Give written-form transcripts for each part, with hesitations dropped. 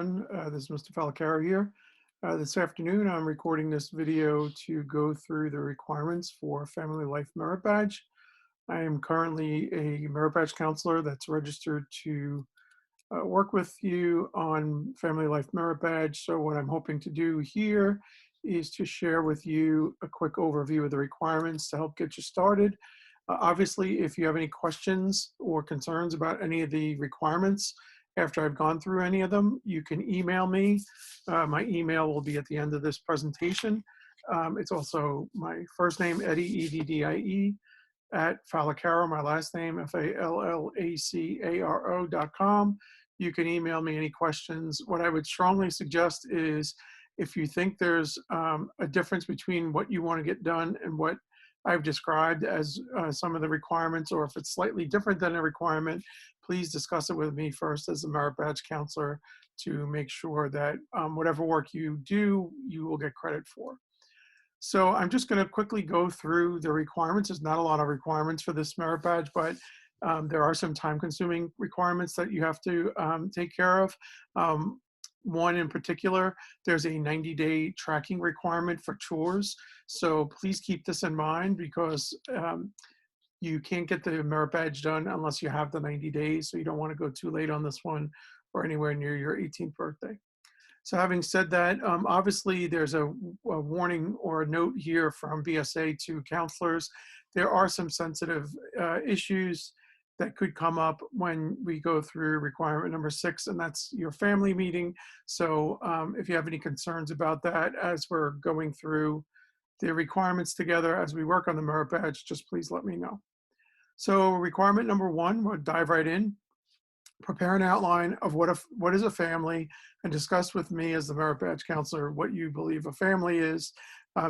everyone. This is Mr. Falcaro here. This afternoon, I'm recording this video to go through the requirements for Family Life Merit Badge. I am currently a Merit Badge counselor that's registered to work with you on Family Life Merit Badge. So what I'm hoping to do here is to share with you a quick overview of the requirements to help get you started. Obviously, if you have any questions or concerns about any of the requirements after I've gone through any of them, you can email me. My email will be at the end of this presentation. It's also my first name, Eddie, E-D-D-I-E, at Falacaro, my last name, F-A-L-L-A-C-A-R-O.com. You can email me any questions. What I would strongly suggest is if you think there's a difference between what you want to get done and what I've described as some of the requirements, or if it's slightly different than a requirement, please discuss it with me first as a Merit Badge counselor to make sure that whatever work you do, you will get credit for. So I'm just going to quickly go through the requirements. There's not a lot of requirements for this Merit Badge, but there are some time-consuming requirements that you have to take care of. One in particular, there's a 90-day tracking requirement for chores. So please keep this in mind because you can't get the Merit Badge done unless you have the 90 days. So you don't want to go too late on this one or anywhere near your 18th birthday. So having said that, obviously there's a warning or a note here from BSA to counselors. There are some sensitive issues that could come up when we go through requirement number 6, and that's your family meeting. So if you have any concerns about that as we're going through the requirements together as we work on the Merit Badge, just please let me know. So requirement number 1, we'll dive right in. Prepare an outline of what is a family and discuss with me as the Merit Badge counselor what you believe a family is.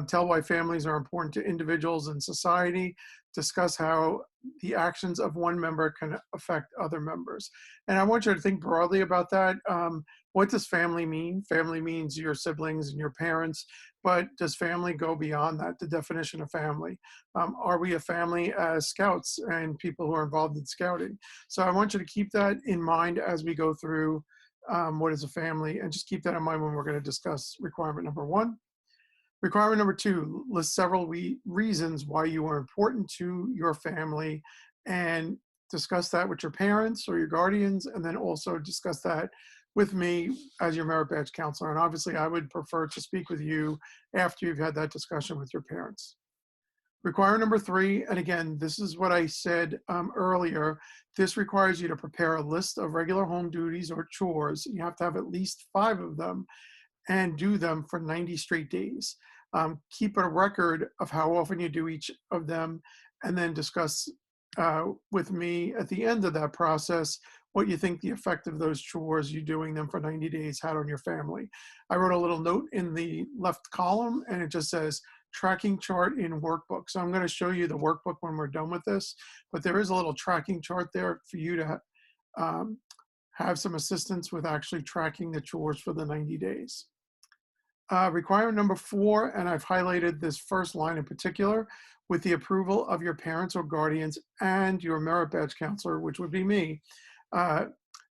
Tell why families are important to individuals and society. Discuss how the actions of one member can affect other members. And I want you to think broadly about that. What does family mean? Family means your siblings and your parents, but does family go beyond that, the definition of family? Are we a family as scouts and people who are involved in scouting? So I want you to keep that in mind as we go through what is a family, and just keep that in mind when we're going to discuss requirement number 1. Requirement number 2, list several reasons why you are important to your family, and discuss that with your parents or your guardians, and then also discuss that with me as your Merit Badge counselor. And obviously I would prefer to speak with you after you've had that discussion with your parents. Requirement number 3, and again, this is what I said earlier, this requires you to prepare a list of regular home duties or chores. You have to have at least 5 of them and do them for 90 straight days. Keep a record of how often you do each of them, and then discuss with me at the end of that process what you think the effect of those chores, you doing them for 90 days, had on your family. I wrote a little note in the left column, and it just says, tracking chart in workbook. So I'm going to show you the workbook when we're done with this, but there is a little tracking chart there for you to have some assistance with actually tracking the chores for the 90 days. Requirement number 4, and I've highlighted this first line in particular, with the approval of your parents or guardians and your Merit Badge counselor, which would be me,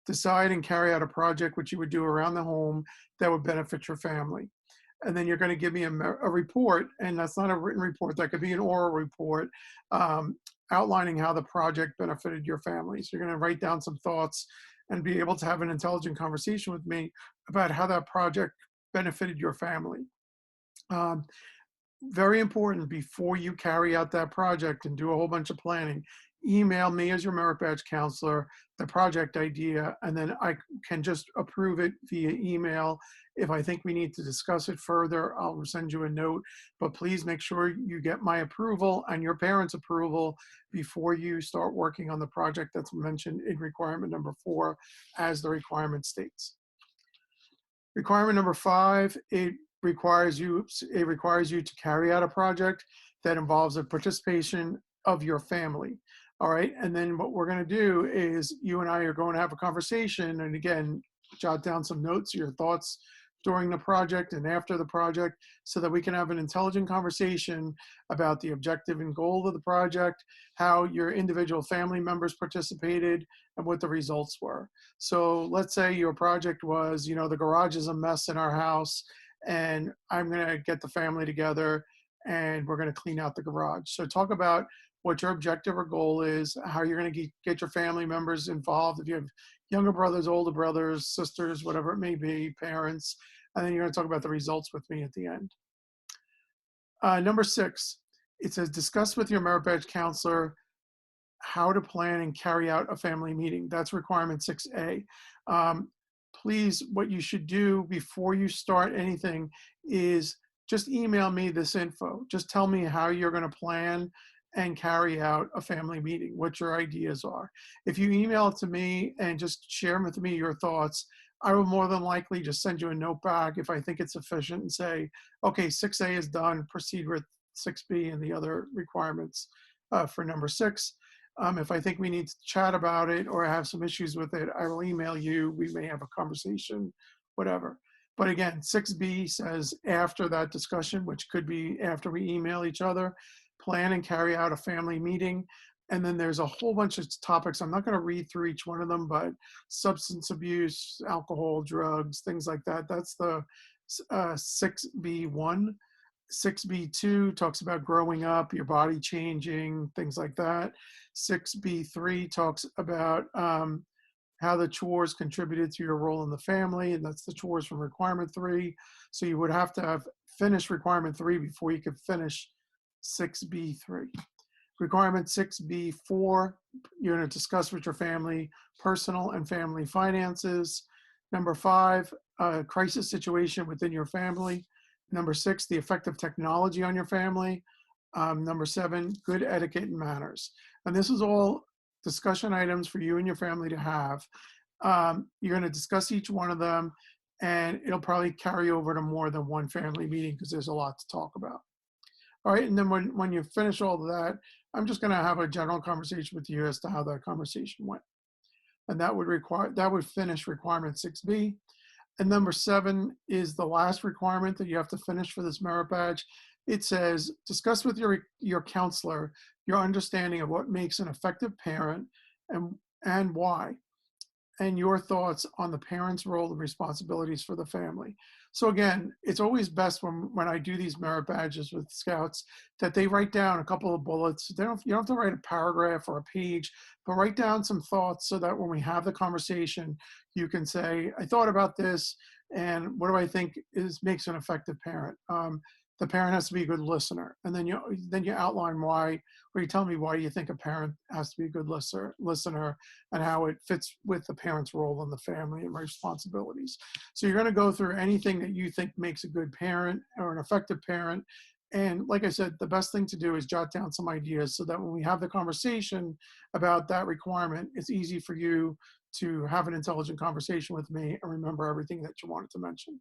decide and carry out a project which you would do around the home that would benefit your family. And then you're going to give me a report, and that's not a written report, that could be an oral report outlining how the project benefited your family. So you're going to write down some thoughts and be able to have an intelligent conversation with me about how that project benefited your family. Very important, before you carry out that project and do a whole bunch of planning, email me as your Merit Badge counselor the project idea, and then I can just approve it via email. If I think we need to discuss it further, I'll send you a note, but please make sure you get my approval and your parents' approval before you start working on the project that's mentioned in requirement number 4 as the requirement states. Requirement number 5, it requires you to carry out a project that involves a participation of your family. All right, and then what we're going to do is you and I are going to have a conversation, and again, jot down some notes, your thoughts during the project and after the project, so that we can have an intelligent conversation about the objective and goal of the project, how your individual family members participated, and what the results were. So let's say your project was, the garage is a mess in our house, and I'm going to get the family together and we're going to clean out the garage. So talk about what your objective or goal is, how you're going to get your family members involved. If you have younger brothers, older brothers, sisters, whatever it may be, parents, and then you're going to talk about the results with me at the end. Number 6, it says discuss with your merit badge counselor how to plan and carry out a family meeting. That's requirement 6A. Please, what you should do before you start anything is just email me this info. Just tell me how you're going to plan and carry out a family meeting, what your ideas are. If you email it to me and just share with me your thoughts, I will more than likely just send you a note back if I think it's sufficient and say, okay, 6A is done, proceed with 6B and the other requirements for number 6. If I think we need to chat about it or have some issues with it, I will email you. We may have a conversation, whatever. But again, 6B says after that discussion, which could be after we email each other, plan and carry out a family meeting. And then there's a whole bunch of topics. I'm not going to read through each one of them, but substance abuse, alcohol, drugs, things like that. That's the 6B1. 6B2 talks about growing up, your body changing, things like that. 6B3 talks about how the chores contributed to your role in the family, and that's the chores from requirement 3. So you would have to have finished requirement 3 before you could finish 6B3. Requirement 6B4, you're going to discuss with your family personal and family finances. Number 5, crisis situation within your family. Number 6, the effect of technology on your family. Number 7, good etiquette and manners. And this is all discussion items for you and your family to have. You're going to discuss each one of them, and it'll probably carry over to more than one family meeting because there's a lot to talk about. All right, and then when you finish all of that, I'm just going to have a general conversation with you as to how that conversation went. And that would finish requirement 6B. And number 7 is the last requirement that you have to finish for this merit badge. It says, discuss with your counselor your understanding of what makes an effective parent and why, and your thoughts on the parent's role and responsibilities for the family. So again, it's always best when I do these merit badges with scouts that they write down a couple of bullets. You don't have to write a paragraph or a page, but write down some thoughts so that when we have the conversation, you can say, I thought about this, and what do I think makes an effective parent? The parent has to be a good listener. And then you outline why, or you tell me why you think a parent has to be a good listener and how it fits with the parent's role in the family and responsibilities. So you're going to go through anything that you think makes a good parent or an effective parent. And like I said, the best thing to do is jot down some ideas so that when we have the conversation about that requirement, it's easy for you to have an intelligent conversation with me and remember everything that you wanted to mention.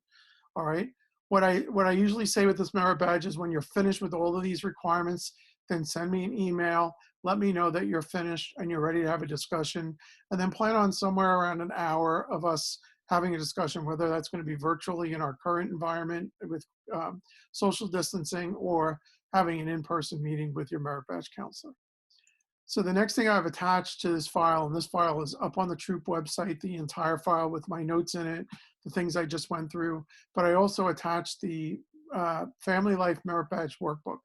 All right. What I usually say with this merit badge is when you're finished with all of these requirements, then send me an email, let me know that you're finished and you're ready to have a discussion, and then plan on somewhere around an hour of us having a discussion, whether that's going to be virtually in our current environment with social distancing or having an in-person meeting with your merit badge counselor. So the next thing I've attached to this file, and this file is up on the Troop website, the entire file with my notes in it, the things I just went through, but I also attached the Family Life Merit Badge Workbook.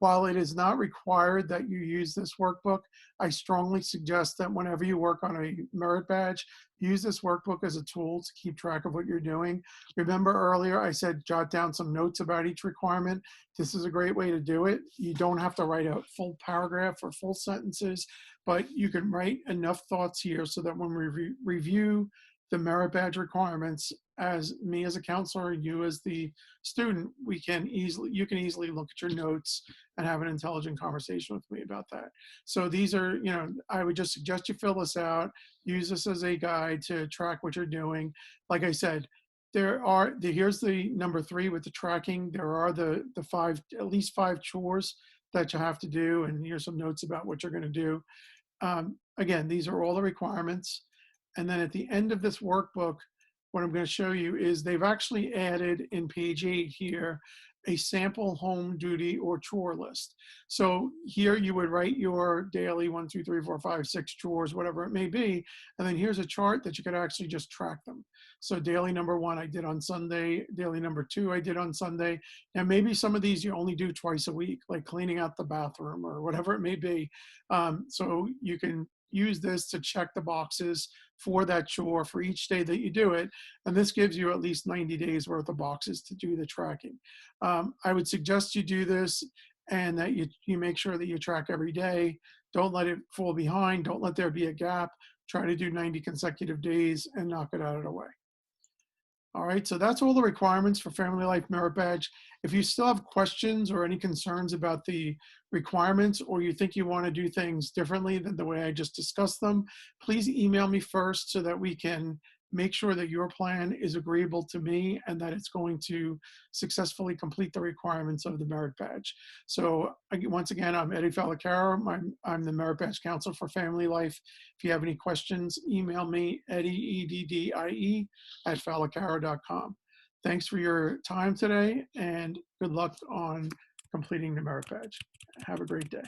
While it is not required that you use this workbook, I strongly suggest that whenever you work on a merit badge, use this workbook as a tool to keep track of what you're doing. Remember earlier I said jot down some notes about each requirement. This is a great way to do it. You don't have to write a full paragraph or full sentences, but you can write enough thoughts here so that when we review the merit badge requirements, as me as a counselor, you as the student, you can easily look at your notes and have an intelligent conversation with me about that. So these are, I would just suggest you fill this out, use this as a guide to track what you're doing. Like I said, here's the number 3 with the tracking. There are the at least 5 chores that you have to do, and here's some notes about what you're going to do. Again, these are all the requirements. And then at the end of this workbook, what I'm going to show you is they've actually added in page 8 here a sample home duty or chore list. So here you would write your daily 1, 2, 3, 4, 5, 6 chores, whatever it may be. And then here's a chart that you could actually just track them. So daily number 1 I did on Sunday, daily number 2 I did on Sunday. And maybe some of these you only do twice a week, like cleaning out the bathroom or whatever it may be. So you can use this to check the boxes for that chore for each day that you do it. And this gives you at least 90 days worth of boxes to do the tracking. I would suggest you do this and that you make sure that you track every day. Don't let it fall behind. Don't let there be a gap. Try to do 90 consecutive days and knock it out of the way. All right, so that's all the requirements for Family Life Merit Badge. If you still have questions or any concerns about the requirements, or you think you want to do things differently than the way I just discussed them, please email me first so that we can make sure that your plan is agreeable to me and that it's going to successfully complete the requirements of the Merit Badge. So once again, I'm Eddie Falacaro. I'm the Merit Badge Counselor for Family Life. If you have any questions, email me, Eddie, EDDIE, at falacaro.com. Thanks for your time today and good luck on completing the Merit Badge. Have a great day.